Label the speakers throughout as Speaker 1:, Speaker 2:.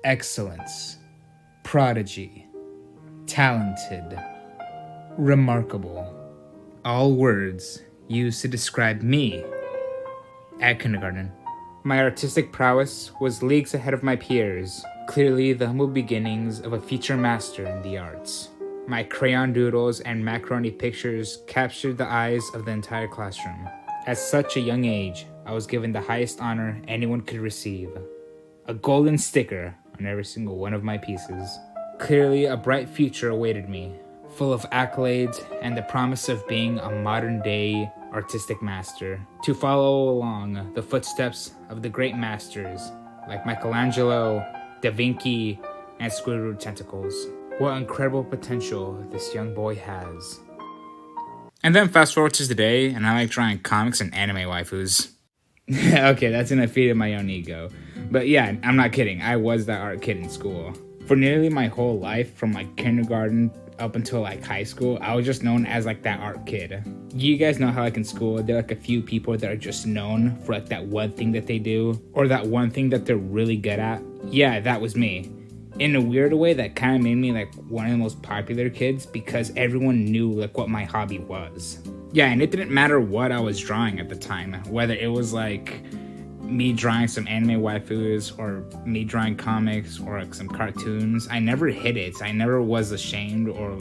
Speaker 1: excellence, prodigy, talented, remarkable. All words used to describe me at kindergarten. My artistic prowess was leagues ahead of my peers, clearly the humble beginnings of a future master in the arts. My crayon doodles and macaroni pictures captured the eyes of the entire classroom. At such a young age, I was given the highest honor anyone could receive, a golden sticker on every single one of my pieces. Clearly, a bright future awaited me, full of accolades and the promise of being a modern-day artistic master, to follow along the footsteps of the great masters like Michelangelo, Da Vinci, and Squidward Tentacles. What incredible potential this young boy has. And then fast forward to today, and I like drawing comics and anime waifus. Okay, that's gonna feed my own ego. But yeah, I'm not kidding. I was that art kid in school. For nearly my whole life, from like kindergarten up until like high school, I was just known as like that art kid. You guys know how like in school, there are like a few people that are just known for like that one thing that they do, or that one thing that they're really good at? Yeah, that was me. In a weird way, that kind of made me like one of the most popular kids because everyone knew like what my hobby was. Yeah, and it didn't matter what I was drawing at the time, whether it was like me drawing some anime waifus or me drawing comics or like some cartoons. I never hid it. I never was ashamed or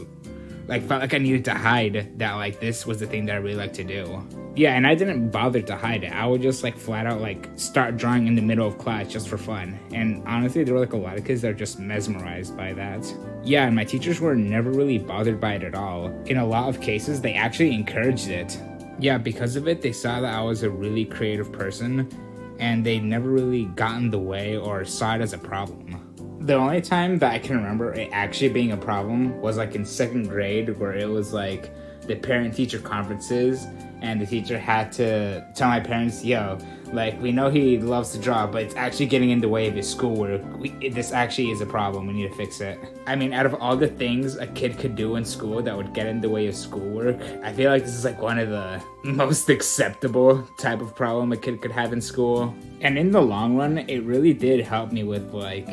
Speaker 1: like felt like I needed to hide that like this was the thing that I really like to do. Yeah, and I didn't bother to hide it. I would just like flat out like start drawing in the middle of class just for fun. And honestly, there were like a lot of kids that are just mesmerized by that. Yeah, and my teachers were never really bothered by it at all. In a lot of cases, they actually encouraged it. Yeah, because of it, they saw that I was a really creative person and they never really got in the way or saw it as a problem. The only time that I can remember it actually being a problem was like in second grade, where it was like the parent-teacher conferences and the teacher had to tell my parents, yo, like, we know he loves to draw, but it's actually getting in the way of his schoolwork. This actually is a problem. We need to fix it. I mean, out of all the things a kid could do in school that would get in the way of schoolwork, I feel like this is like one of the most acceptable type of problem a kid could have in school. And in the long run, it really did help me with like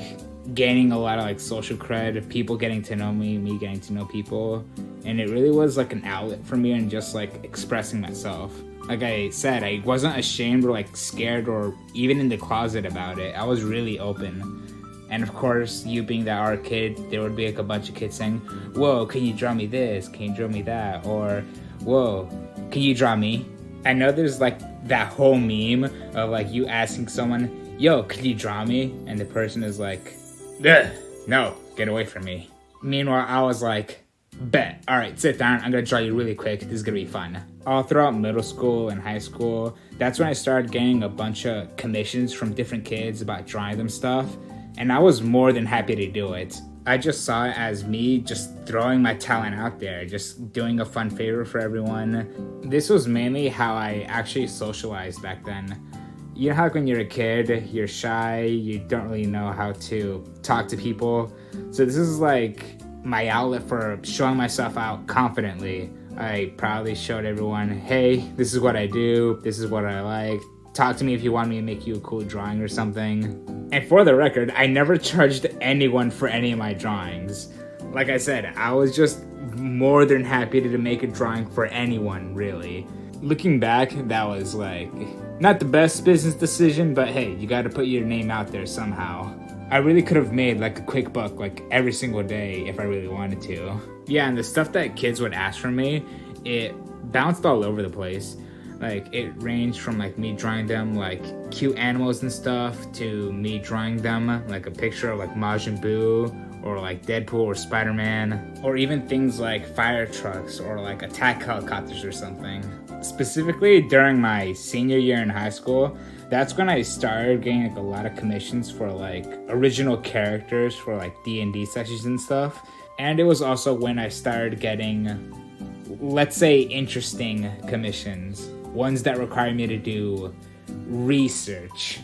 Speaker 1: gaining a lot of like social cred, people getting to know me getting to know people, and it really was like an outlet for me and just like expressing myself. Like I said, I wasn't ashamed or like scared or even in the closet about it. I was really open. And of course, you being that art kid, there would be like a bunch of kids saying, whoa, can you draw me this? Can you draw me that? Or, whoa, can you draw me? I know there's like that whole meme of like you asking someone, yo, can you draw me? And the person is like, ugh, no, get away from me. Meanwhile, I was like, bet, all right, sit down, I'm gonna draw you really quick, this is gonna be fun. All throughout middle school and high school, that's when I started getting a bunch of commissions from different kids about drawing them stuff, and I was more than happy to do it. I just saw it as me just throwing my talent out there, just doing a fun favor for everyone. This was mainly how I actually socialized back then. You know how when you're a kid, you're shy, you don't really know how to talk to people. So this is like my outlet for showing myself out confidently. I proudly showed everyone, hey, this is what I do, this is what I like. Talk to me if you want me to make you a cool drawing or something. And for the record, I never charged anyone for any of my drawings. Like I said, I was just more than happy to make a drawing for anyone, really. Looking back, that was like not the best business decision, but hey, you gotta put your name out there somehow. I really could have made like a quick buck like every single day if I really wanted to. Yeah, and the stuff that kids would ask from me, it bounced all over the place. Like it ranged from like me drawing them like cute animals and stuff to me drawing them like a picture of like Majin Buu or like Deadpool or Spider-Man, or even things like fire trucks or like attack helicopters or something. Specifically during my senior year in high school, that's when I started getting like a lot of commissions for like original characters for like D&D sessions and stuff. And it was also when I started getting, let's say, interesting commissions. Ones that require me to do research.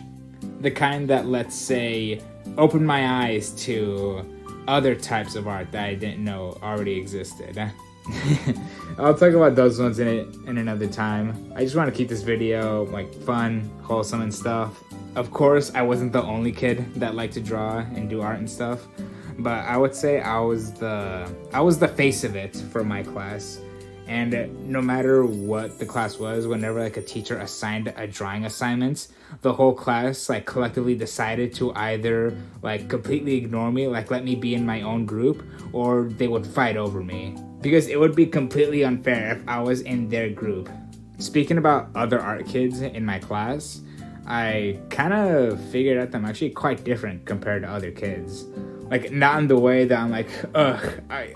Speaker 1: The kind that, let's say, opened my eyes to other types of art that I didn't know already existed. I'll talk about those ones in another time. I just want to keep this video like fun, wholesome and stuff. Of course, I wasn't the only kid that liked to draw and do art and stuff, but I would say I was the face of it for my class. And no matter what the class was, whenever like a teacher assigned a drawing assignment, the whole class like collectively decided to either like completely ignore me, like let me be in my own group, or they would fight over me because it would be completely unfair if I was in their group. Speaking about other art kids in my class, I kind of figured out that I'm actually quite different compared to other kids. Like, not in the way that I'm like,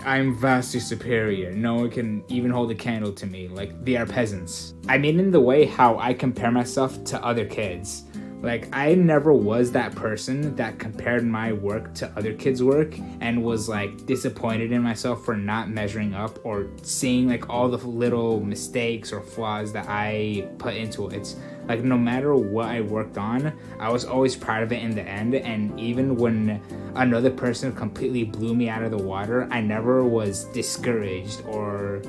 Speaker 1: I'm vastly superior. No one can even hold a candle to me. Like, they are peasants. I mean in the way how I compare myself to other kids. Like, I never was that person that compared my work to other kids' work and was like disappointed in myself for not measuring up or seeing like all the little mistakes or flaws that I put into it. Like, no matter what I worked on, I was always proud of it in the end. And even when another person completely blew me out of the water, I never was discouraged or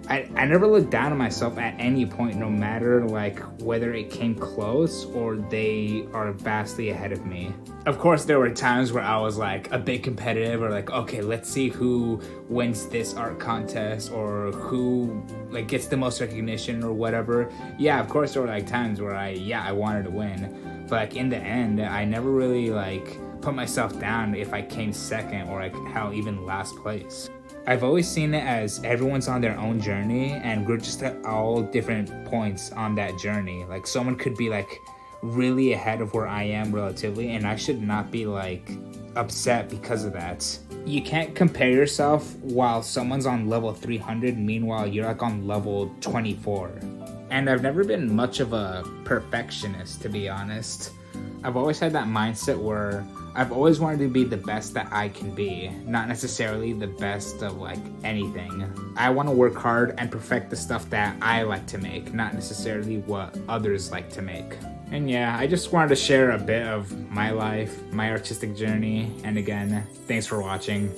Speaker 1: I never looked down on myself at any point, no matter like whether it came close or they are vastly ahead of me. Of course, there were times where I was like a bit competitive or like, okay, let's see who wins this art contest or who like gets the most recognition or whatever. Yeah, of course there were like times where I wanted to win. But like in the end, I never really like put myself down if I came second or like hell, even last place. I've always seen it as everyone's on their own journey and we're just at all different points on that journey. Like someone could be like really ahead of where I am relatively, and I should not be like upset because of that. You can't compare yourself while someone's on level 300, meanwhile you're like on level 24. And I've never been much of a perfectionist, to be honest. I've always had that mindset where I've always wanted to be the best that I can be, not necessarily the best of like anything. I want to work hard and perfect the stuff that I like to make, not necessarily what others like to make. And yeah, I just wanted to share a bit of my life, my artistic journey, and again, thanks for watching.